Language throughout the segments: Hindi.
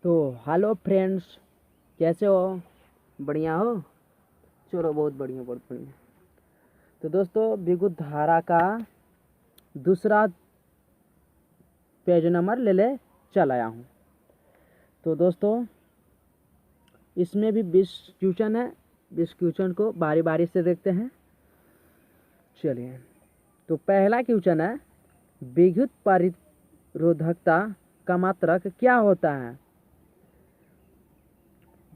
तो हेलो फ्रेंड्स, कैसे हो? बढ़िया हो? चलो, बहुत बढ़िया बहुत बढ़िया। तो दोस्तों, विद्युत धारा का दूसरा पेज नंबर ले चल आया हूँ। तो दोस्तों, इसमें भी 20 क्वेश्चन है। 20 क्वेश्चन को बारी बारी से देखते हैं। चलिए, तो पहला क्वेश्चन है, विद्युत परिरोधकता का मात्रक क्या होता है?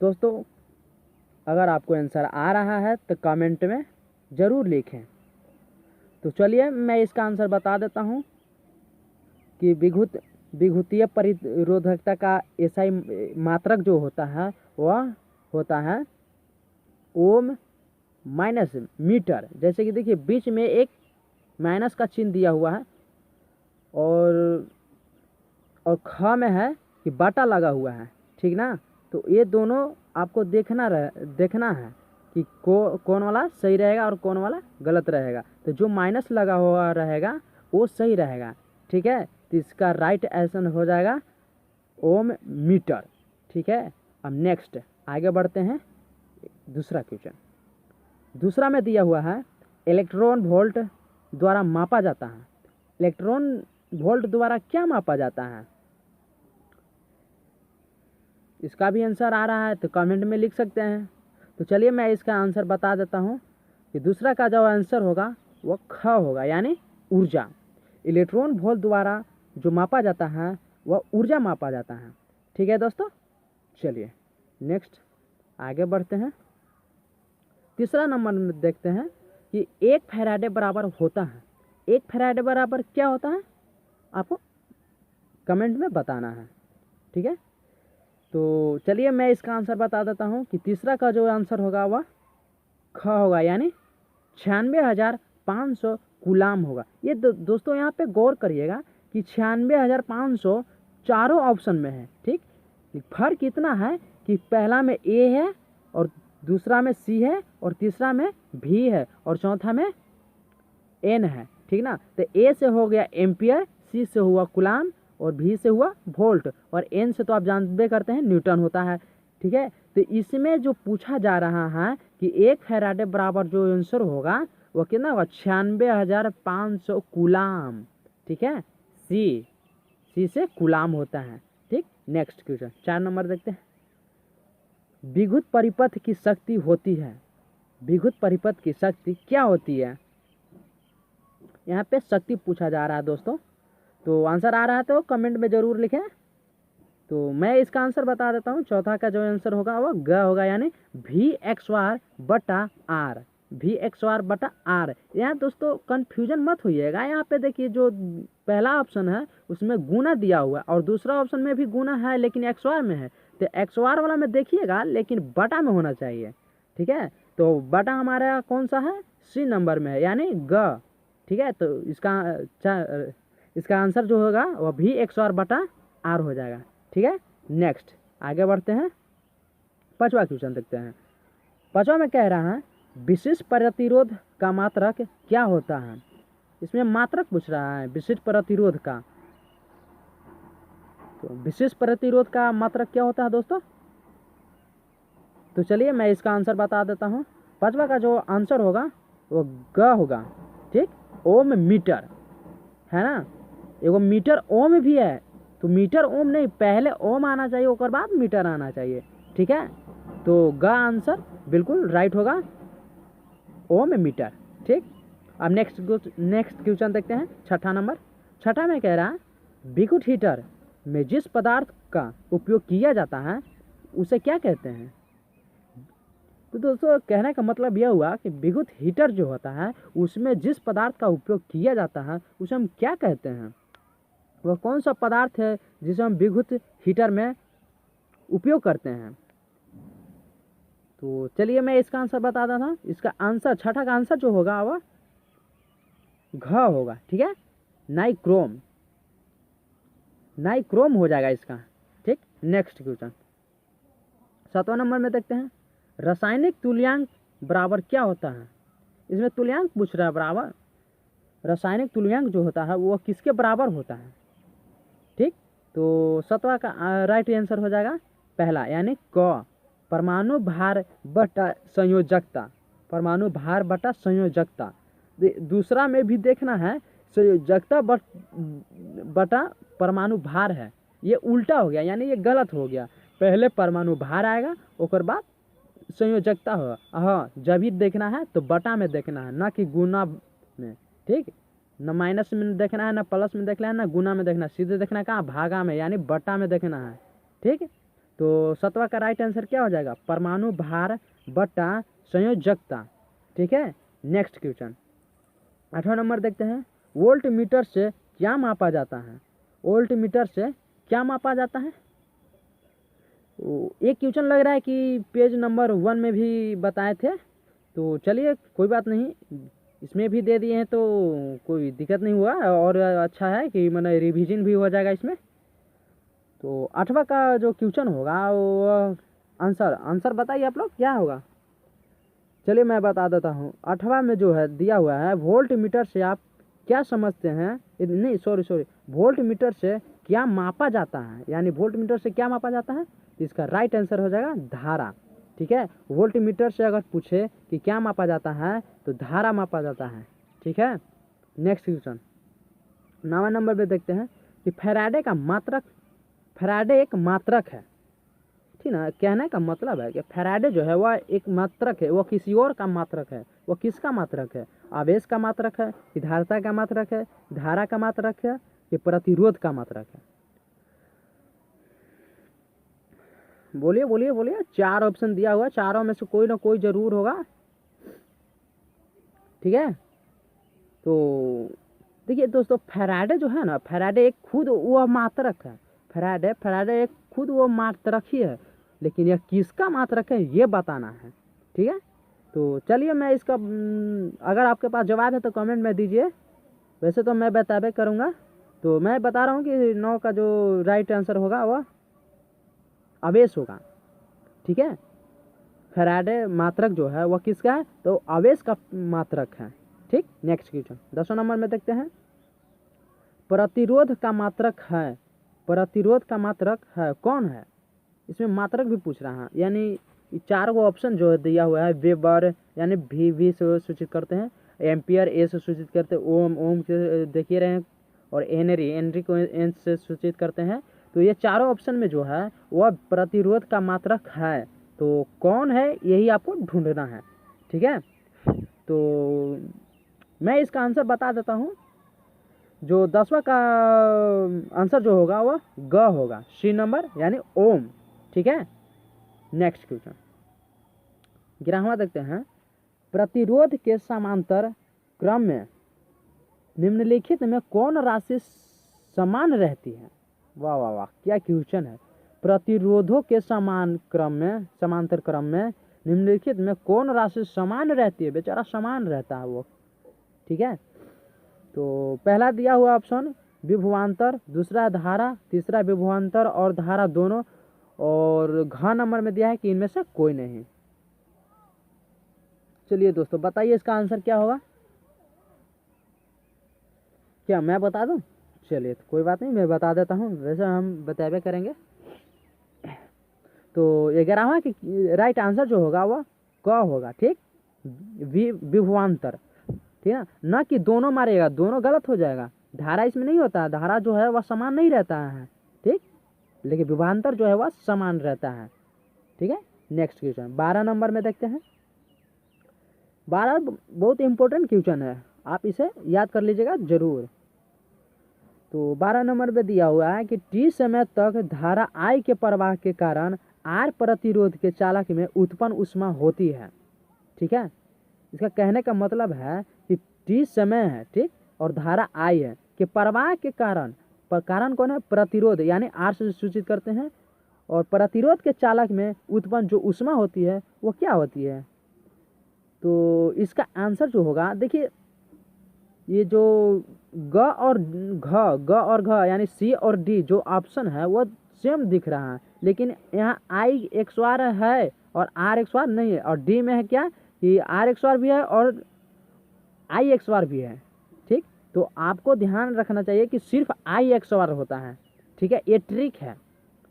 दोस्तों, अगर आपको आंसर आ रहा है तो कमेंट में ज़रूर लिखें। तो चलिए, मैं इसका आंसर बता देता हूँ कि विद्युतीय परिरोधकता का एसआई मात्रक जो होता है वह होता है ओम माइनस मीटर। जैसे कि देखिए, बीच में एक माइनस का चिन्ह दिया हुआ है और ख में है कि बाटा लगा हुआ है, ठीक ना। तो ये दोनों आपको देखना है कि कौन वाला सही रहेगा और कौन वाला गलत रहेगा। तो जो माइनस लगा हुआ रहेगा वो सही रहेगा, ठीक है। तो इसका राइट आंसर हो जाएगा ओम मीटर, ठीक है। अब नेक्स्ट आगे बढ़ते हैं। दूसरा क्वेश्चन, दूसरा में दिया हुआ है, इलेक्ट्रॉन वोल्ट द्वारा मापा जाता है। इलेक्ट्रॉन वोल्ट द्वारा क्या मापा जाता है? इसका भी आंसर आ रहा है तो कमेंट में लिख सकते हैं। तो चलिए, मैं इसका आंसर बता देता हूँ कि दूसरा का जो आंसर होगा वो ख होगा, यानी ऊर्जा। इलेक्ट्रॉन वोल्ट द्वारा जो मापा जाता है वह ऊर्जा मापा जाता है, ठीक है दोस्तों। चलिए नेक्स्ट आगे बढ़ते हैं। तीसरा नंबर में देखते हैं कि 1 फैराडे बराबर होता है। 1 फैराडे बराबर क्या होता है आपको कमेंट में बताना है, ठीक है। तो चलिए, मैं इसका आंसर बता देता हूँ कि तीसरा का जो आंसर होगा वह ख होगा, यानी 96,500 कूलाम होगा। ये दोस्तों यहाँ पे गौर करिएगा कि 96,500 चारों ऑप्शन में है, ठीक। फर्क इतना है कि पहला में ए है और दूसरा में सी है और तीसरा में भी है और चौथा में एन है, ठीक ना। तो ए से हो गया एम्पियर, सी से हुआ कूलाम और भी से हुआ वोल्ट और एन से तो आप जानते करते हैं न्यूटन होता है, ठीक है। तो इसमें जो पूछा जा रहा है कि 1 फैराडे बराबर जो आंसर होगा वो कितना होगा? 96,500 कूलाम, ठीक है। सी से कूलाम होता है, ठीक। नेक्स्ट क्वेश्चन 4 नंबर देखते हैं। विद्युत परिपथ की शक्ति होती है। विद्युत परिपथ की शक्ति क्या होती है? यहाँ पे शक्ति पूछा जा रहा है दोस्तों। तो आंसर आ रहा है तो कमेंट में ज़रूर लिखें। तो मैं इसका आंसर बता देता हूँ। चौथा का जो आंसर होगा वो ग होगा, यानी VXR/R। VXR/R। यहाँ दोस्तों कन्फ्यूजन मत होइएगा। यहाँ पे देखिए, जो पहला ऑप्शन है उसमें गुना दिया हुआ है और दूसरा ऑप्शन में भी गुना है लेकिन XR में है। तो XR वाला में देखिएगा लेकिन बटा में होना चाहिए, ठीक है। तो बटा हमारा कौन सा है? सी नंबर में है, यानी ग, ठीक है। तो इसका आंसर जो होगा वह VXR/R हो जाएगा, ठीक है। नेक्स्ट आगे बढ़ते हैं। 5वां क्वेश्चन देखते हैं। 5वां में कह रहा है, विशिष्ट प्रतिरोध का मात्रक क्या होता है? इसमें मात्रक पूछ रहा है विशिष्ट प्रतिरोध का। तो विशिष्ट प्रतिरोध का मात्रक क्या होता है दोस्तों? तो चलिए, मैं इसका आंसर बता देता हूँ। 5वां का जो आंसर होगा वो ग होगा, ठीक। ओम मीटर है ना। एगो मीटर ओम भी है, तो मीटर ओम नहीं, पहले ओम आना चाहिए उसके बाद मीटर आना चाहिए, ठीक है। तो ग आंसर बिल्कुल राइट होगा, ओम मीटर, ठीक। अब नेक्स्ट क्वेश्चन देखते हैं। 6ठा नंबर। 6ठा में कह रहा है, विद्युत हीटर में जिस पदार्थ का उपयोग किया जाता है उसे क्या कहते हैं? तो दोस्तों, कहने का मतलब यह हुआ कि विद्युत हीटर जो होता है उसमें जिस पदार्थ का उपयोग किया जाता है उसे हम क्या कहते हैं? वह कौन सा पदार्थ है जिसे हम विद्युत हीटर में उपयोग करते हैं? तो चलिए, मैं इसका आंसर बता देता हूँ। इसका आंसर 6ठा का आंसर जो होगा वह घ होगा, ठीक है। नाइक्रोम हो जाएगा इसका, ठीक। नेक्स्ट क्वेश्चन 7वां नंबर में देखते हैं। रासायनिक तुल्यांक बराबर क्या होता है? इसमें तुल्यांक पूछ रहा है बराबर। रासायनिक तुल्यांक जो होता है वो किसके बराबर होता है, ठीक। तो 7वां का राइट आंसर हो जाएगा पहला यानी क, परमाणु भार बटा संयोजकता। परमाणु भार बटा संयोजकता। दूसरा में भी देखना है, संयोजकता बटा परमाणु भार है, ये उल्टा हो गया यानी ये गलत हो गया। पहले परमाणु भार आएगा उसके बाद संयोजकता होगा। हाँ, जब भी देखना है तो बटा में देखना है, ना कि गुना में। ठीक, न माइनस में देखना है, ना प्लस में देखना है, ना गुना में देखना है, सीधे देखना है कहाँ, भागा में यानी बटा में देखना है। ठीक, तो 7वां का राइट आंसर क्या हो जाएगा, परमाणु भार बटा संयोजकता। ठीक है, नेक्स्ट क्वेश्चन 8वां नंबर देखते हैं। वोल्ट मीटर से क्या मापा जाता है? वोल्ट मीटर से क्या मापा जाता है? एक क्वेश्चन लग रहा है कि पेज नंबर 1 में भी बताए थे, तो चलिए कोई बात नहीं, इसमें भी दे दिए हैं तो कोई दिक्कत नहीं हुआ, और अच्छा है कि मैंने रिवीजन भी हो जाएगा इसमें। तो 8वां का जो क्वेश्चन होगा वो आंसर बताइए आप लोग क्या होगा। चलिए मैं बता देता हूँ। 8वां में जो है दिया हुआ है, वोल्ट मीटर से आप क्या समझते हैं, नहीं सॉरी, वोल्ट मीटर से क्या मापा जाता है, यानी वोल्ट मीटर से क्या मापा जाता है, तो इसका राइट आंसर हो जाएगा धारा। ठीक है, वोल्ट मीटर से अगर पूछे कि क्या मापा जाता है तो धारा मापा जाता है। ठीक है, नेक्स्ट क्वेश्चन 9वां नंबर पे देखते हैं कि फैराडे का मात्रक, फैराडे एक मात्रक है। ठीक ना, कहने का मतलब है कि फैराडे जो है वह एक मात्रक है, वह किसी और का मात्रक है। वह किसका मात्रक है? आवेश का मात्रक है, धारिता का मात्रक है, धारा का मात्रक है, कि प्रतिरोध का मात्रक है? बोलिए बोलिए बोलिए, 4 ऑप्शन दिया हुआ है, चारों में से कोई ना कोई जरूर होगा। ठीक है, तो देखिए दोस्तों, फैराडे जो है ना, फैराडे एक खुद वह मात्रक है। फैराडे एक खुद वो मात्रक ही है, लेकिन यह किसका मात्रक है ये बताना है। ठीक है, तो चलिए मैं इसका अगर आपके पास जवाब है तो कमेंट में दीजिए, वैसे तो मैं बताबे करूँगा। तो मैं बता रहा हूँ कि 9 का जो राइट आंसर होगा वह आवेश होगा। ठीक है, फैराडे मात्रक जो है वह किसका है, तो आवेश का मात्रक है। ठीक, नेक्स्ट क्वेश्चन 10वां नंबर में देखते हैं। प्रतिरोध का मात्रक है, प्रतिरोध का मात्रक है कौन है? इसमें मात्रक भी पूछ रहा है, यानी 4 गो ऑप्शन जो दिया हुआ है, वेबर यानी वी से सूचित करते हैं, एम्पियर ए से सूचित करते हैं, ओम से देखिए रहे हैं, और एनरी को एन से सूचित करते हैं। तो ये चारों ऑप्शन में जो है वह प्रतिरोध का मात्रक है, तो कौन है यही आपको ढूंढना है। ठीक है, तो मैं इसका आंसर बता देता हूँ। जो 10वां का आंसर जो होगा वह ग होगा, सी नंबर यानी ओम। ठीक है, नेक्स्ट क्वेश्चन 11वां देखते हैं। प्रतिरोध के समांतर क्रम में निम्नलिखित में कौन राशि समान रहती है? वाह वाह वाह, क्या क्वेश्चन है। प्रतिरोधों के समांतर क्रम में निम्नलिखित में कौन राशि समान रहती है? बेचारा समान रहता है वो। ठीक है, तो पहला दिया हुआ ऑप्शन विभवांतर, दूसरा धारा, तीसरा विभवांतर और धारा दोनों, और घ नंबर में दिया है कि इनमें से कोई नहीं। चलिए दोस्तों बताइए इसका आंसर क्या होगा। क्या मैं बता दूं? चलिए तो कोई बात नहीं, मैं बता देता हूँ, वैसे हम बताबे करेंगे। तो 11वां की राइट आंसर जो होगा वह क होगा। ठीक, विभवांतर। ठीक है ना, कि दोनों मारेगा, दोनों गलत हो जाएगा। धारा इसमें नहीं होता है, धारा जो है वह समान नहीं रहता है। ठीक, लेकिन विभवांतर जो है वह समान रहता है। ठीक है, नेक्स्ट क्वेश्चन 12 नंबर में देखते हैं। 12 बहुत इंपॉर्टेंट क्वेश्चन है, आप इसे याद कर लीजिएगा जरूर। तो 12 नंबर पे दिया हुआ है कि टी समय तक धारा I के प्रवाह के कारण R प्रतिरोध के चालक में उत्पन्न ऊष्मा होती है। ठीक है, इसका कहने का मतलब है कि टी समय है, ठीक, और धारा I है, कि प्रवाह के कारण कौन है? प्रतिरोध यानी R से सूचित करते हैं, और प्रतिरोध के चालक में उत्पन्न जो ऊष्मा होती है वो क्या होती है? तो इसका आंसर जो होगा, देखिए ये जो ग और घ यानी सी और डी जो ऑप्शन है वो सेम दिख रहा है, लेकिन यहाँ आई XOR है और R XOR नहीं है, और डी में है क्या कि R XOR भी है और I XOR भी है। ठीक, तो आपको ध्यान रखना चाहिए कि सिर्फ I XOR होता है, ठीक है, ये ट्रिक है।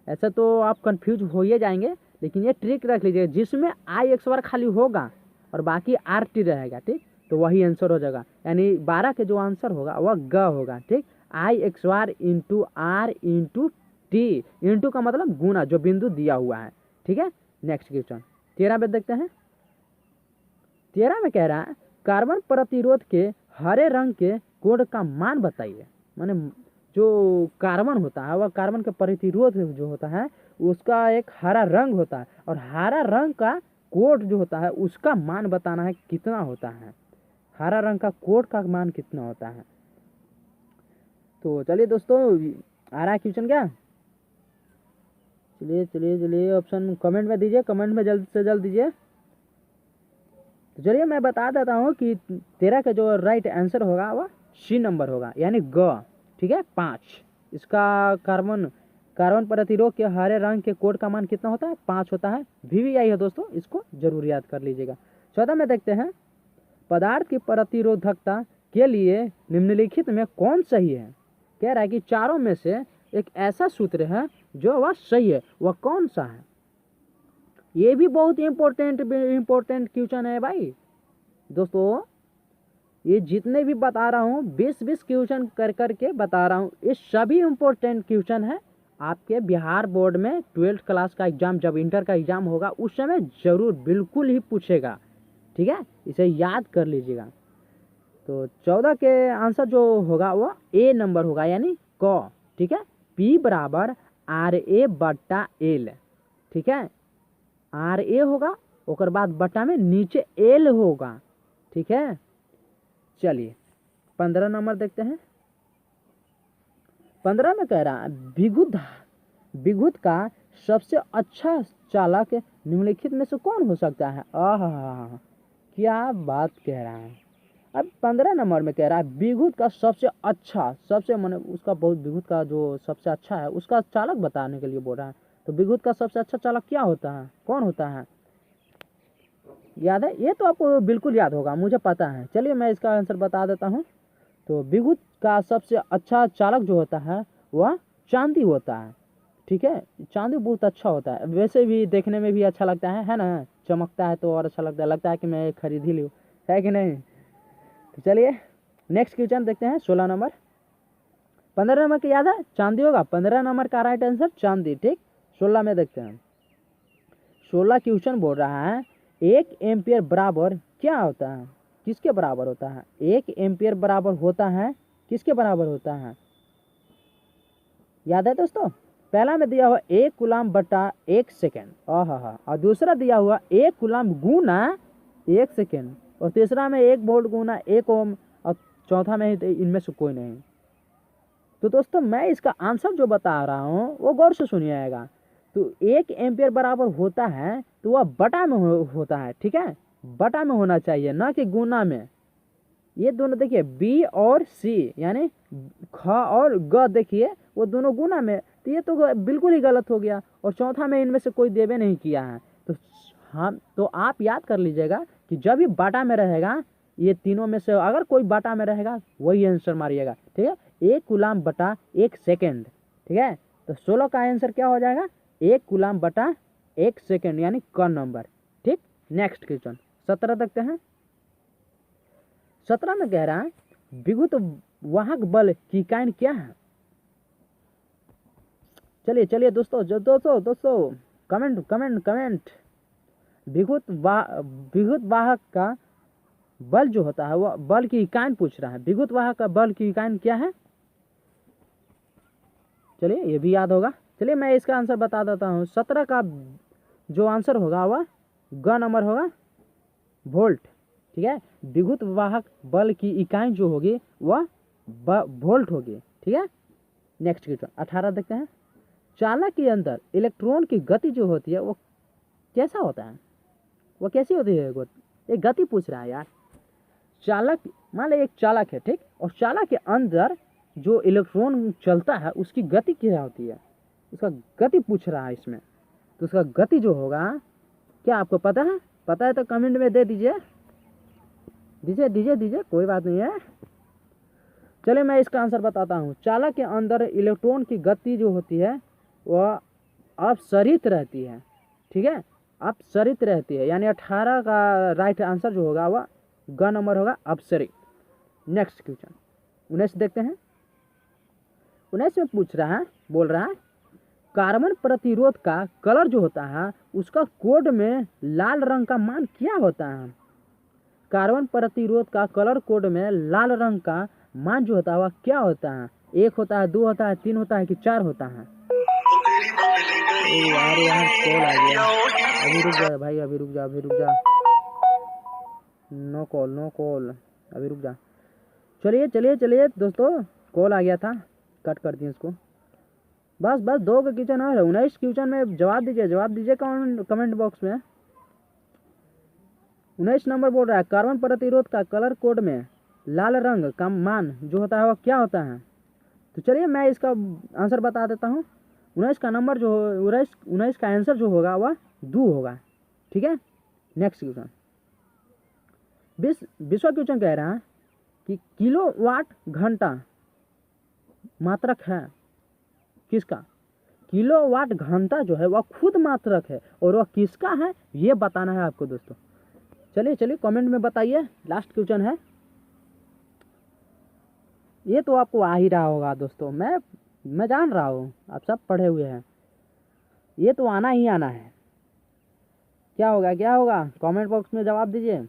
ऐसा तो आप कंफ्यूज हो ही जाएंगे, लेकिन ये ट्रिक रख लीजिएगा, जिसमें आई एक्स बार खाली होगा और बाकी आर टी रहेगा, ठीक, तो वही आंसर हो जाएगा। यानी 12 के जो आंसर होगा वह ग होगा, ठीक। I X bar into R into T, into का मतलब गुना, जो बिंदु दिया हुआ है, ठीक है। नेक्स्ट क्वेश्चन 13 में देखते हैं। 13 में कह रहा है कार्बन प्रतिरोध के हरे रंग के कोड का मान बताइए। माने जो कार्बन होता है वह कार्बन के प्रतिरोध जो होता है उसका एक हरा रंग होता है, और हरा रंग का कोड जो होता है उसका मान बताना है कितना होता है। हरा रंग का कोड का मान कितना होता है। तो चलिए दोस्तों, आ रहा है क्वेश्चन क्या? चलिए चलिए चलिए, ऑप्शन कमेंट में दीजिए, कमेंट में जल्द से जल्द दीजिए। तो चलिए मैं बता देता हूँ कि 13 का जो राइट आंसर होगा वह सी नंबर होगा, यानी ग, ठीक है, 5। इसका कार्बन प्रतिरोध के हरे रंग के कोड का मान कितना होता है? 5 होता है। VVI है दोस्तों, इसको जरूर याद कर लीजिएगा। 14 में देखते हैं, पदार्थ की प्रतिरोधकता के लिए निम्नलिखित में कौन सही है? कह रहा है कि चारों में से एक ऐसा सूत्र है जो वह सही है, वह कौन सा है? ये भी बहुत इम्पोर्टेंट क्वेश्चन है भाई दोस्तों। ये जितने भी बता रहा हूँ 20 क्वेश्चन कर करके बता रहा हूँ, ये सभी इम्पोर्टेंट क्वेश्चन है। आपके बिहार बोर्ड में 12th क्लास का एग्जाम, जब इंटर का एग्जाम होगा उस समय जरूर बिल्कुल ही पूछेगा, ठीक है, इसे याद कर लीजिएगा। तो 14 के आंसर जो होगा वो ए नंबर होगा, यानी क, ठीक है। P बराबर RA बट्टा L, ठीक है, RA होगा, उसके बाद बट्टा में नीचे L होगा, ठीक है। चलिए 15 नंबर देखते हैं। 15 में कह रहा है विद्युत का सबसे अच्छा चालक निम्नलिखित में से कौन हो सकता है? क्या बात कह रहा है। अब 15 नंबर में कह रहा है विद्युत का सबसे अच्छा, सबसे माने उसका बहुत, विद्युत का जो सबसे अच्छा है उसका चालक बताने के लिए बोल रहा है। तो विद्युत का सबसे अच्छा चालक क्या होता है, कौन होता है? याद है? ये तो आपको बिल्कुल याद होगा, मुझे पता है। चलिए मैं इसका आंसर बता देता हूँ। तो विद्युत का सबसे अच्छा चालक जो होता है वह चांदी होता है, ठीक है। चांदी बहुत अच्छा होता है, वैसे भी देखने में भी अच्छा लगता है ना, चमकता है तो और अच्छा लगता है कि मैं खरीद ही लूँ, है कि नहीं। तो चलिए नेक्स्ट क्वेश्चन देखते हैं। 16 नंबर। 15 नंबर का याद है चांदी होगा, 15 नंबर का राइट आंसर चांदी, ठीक। 16 में देखते हैं। 16 क्वेश्चन बोल रहा है 1 एम्पियर बराबर क्या होता है, किसके बराबर होता है? 1 एम्पियर बराबर होता है किसके बराबर होता है? याद है दोस्तों? पहला में दिया हुआ 1 कूलम बटा 1 सेकेंड, और दूसरा दिया हुआ 1 कूलम गुना 1 सेकेंड, और तीसरा में 1 वोल्ट गुना 1 ओम, और चौथा में इनमें से कोई नहीं। तो दोस्तों मैं इसका आंसर जो बता रहा हूँ वो गौर से सुनिएगा। तो 1 एम्पियर बराबर होता है तो वह बटा में होता है, ठीक है, बटा में होना चाहिए, ना कि गुना में। ये दोनों देखिए बी और सी, यानी ख और ग, देखिए वो दोनों गुना में, तो ये तो बिल्कुल ही गलत हो गया। और चौथा में इनमें से कोई देवे नहीं किया है। तो हम तो आप याद कर लीजिएगा कि जब भी बाटा में रहेगा, ये तीनों में से अगर कोई बाटा में रहेगा वही आंसर मारिएगा, ठीक है। 1 कूलम बटा 1 सेकेंड, ठीक है। तो 16 का आंसर क्या हो जाएगा? 1 कूलम बटा 1 सेकेंड, यानी क नंबर, ठीक। नेक्स्ट क्वेश्चन 17 देखते हैं। 17 में कह रहा है विद्युत वाहक बल की इकाई क्या है? चलिए चलिए दोस्तों कमेंट। विद्युत वाहक का बल जो होता है वह बल की इकाई पूछ रहा है। विद्युत वाहक का बल की इकाई क्या है? चलिए ये भी याद होगा। चलिए मैं इसका आंसर बता देता हूँ। 17 का जो आंसर होगा वह ग नंबर होगा, वोल्ट, ठीक है। विद्युत वाहक बल की इकाई जो होगी वह वोल्ट होगी, ठीक है। नेक्स्ट क्वेश्चन 18 देखते हैं। चालक के अंदर इलेक्ट्रॉन की गति जो होती है वो कैसा होता है, वो कैसी होती है? एक गति पूछ रहा है यार। चालक, मान लो एक चालक है, ठीक, और चालक के अंदर जो इलेक्ट्रॉन चलता है उसकी गति क्या होती है, उसका गति पूछ रहा है इसमें। तो उसका गति जो होगा, क्या आपको पता है? पता है तो कमेंट में दे दीजिए, कोई बात नहीं है। चलिए मैं इसका आंसर बताता हूँ। चालक के अंदर इलेक्ट्रॉन की गति जो होती है वह अपसरित रहती है, ठीक है, अपसरित रहती है, यानी 18 का राइट आंसर जो होगा वह ग नंबर होगा, अपसरित। नेक्स्ट क्वेश्चन 19 देखते हैं। 19 में पूछ रहा है, बोल रहा है कार्बन प्रतिरोध का कलर जो होता है उसका कोड में लाल रंग का मान क्या होता है। कार्बन प्रतिरोध का कलर कोड में लाल रंग का मान जो होता है वह क्या होता है। 1 होता है, 2 होता है, 3 होता है कि 4 होता है। यार यहाँ कॉल आ गया, अभी रुक जा भाई, अभी रुक जा, अभी रुक जा, नो कॉल, नो कॉल, अभी रुक जा। चलिए चलिए चलिए दोस्तों, कॉल आ गया था, कट कर दिए इसको। बस बस 2 का क्वेश्चन और है। 19 क्वेश्चन में जवाब दीजिए कमेंट बॉक्स में। 19 नंबर बोल रहा है कार्बन प्रतिरोध का कलर कोड में लाल रंग का मान जो होता है वह क्या होता है। तो चलिए मैं इसका आंसर बता देता हूँ। 19 का नंबर जो 19 का आंसर जो होगा वह 2 होगा, ठीक है। नेक्स्ट क्वेश्चन 20वां क्वेश्चन कह रहा है कि किलोवाट घंटा मात्रक है किसका। किलोवाट घंटा जो है वह खुद मात्रक है और वह किसका है ये बताना है आपको दोस्तों। चलिए चलिए कमेंट में बताइए। लास्ट क्वेश्चन है, ये तो आपको आ ही रहा होगा दोस्तों, मैं जान रहा हूँ आप सब पढ़े हुए हैं, ये तो आना ही आना है। क्या होगा कमेंट बॉक्स में जवाब दीजिए।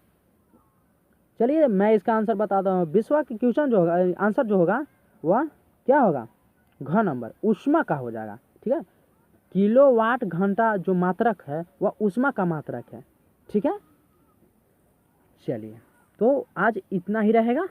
चलिए मैं इसका आंसर बताता हूँ। 20वां क्वेश्चन जो होगा, आंसर जो होगा वह क्या होगा, घ नंबर ऊष्मा का हो जाएगा, ठीक है। किलोवाट घंटा जो मात्रक है वह ऊष्मा का मात्रक है, ठीक है। चलिए तो आज इतना ही रहेगा।